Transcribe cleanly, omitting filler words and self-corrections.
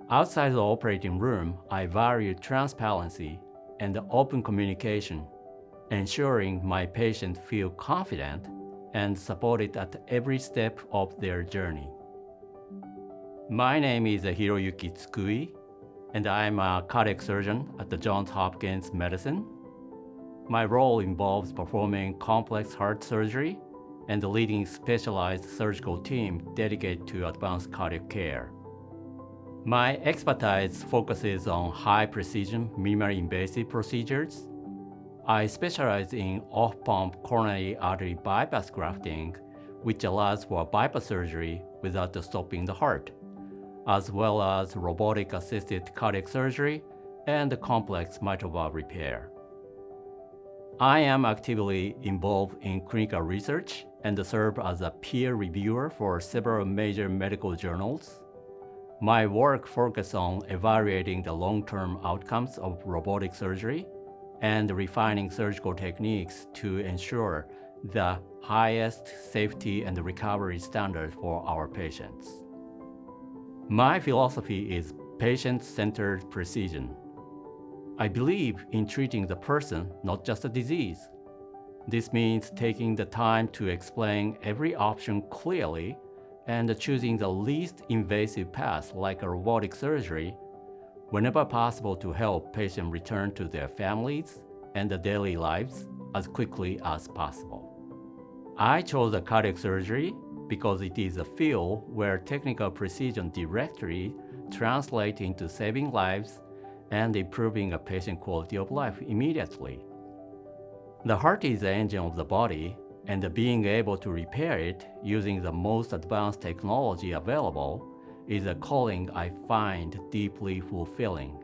Outside the operating room, I value transparency and open communication, ensuring my patients feel confident and supported at every step of their journey. My name is Hiroyuki Tsukui, and I am a cardiac surgeon at the Johns Hopkins Medicine. My role involves performing complex heart surgery and leading specialized surgical team dedicated to advanced cardiac care. My expertise focuses on high-precision, minimally invasive procedures. I specialize in off-pump coronary artery bypass grafting, which allows for bypass surgery without stopping the heart, as well as robotic-assisted cardiac surgery and complex mitral valve repair. I am actively involved in clinical research and serve as a peer reviewer for several major medical journals. My work focuses on evaluating the long-term outcomes of robotic surgery and refining surgical techniques to ensure the highest safety and recovery standards for our patients. My philosophy is patient-centered precision. I believe in treating the person, not just the disease. This means taking the time to explain every option clearly and choosing the least invasive path like a robotic surgery whenever possible to help patients return to their families and their daily lives as quickly as possible. I chose the cardiac surgery because it is a field where technical precision directly translates into saving lives and improving a patient's quality of life immediately. The heart is the engine of the body, and being able to repair it using the most advanced technology available is a calling I find deeply fulfilling.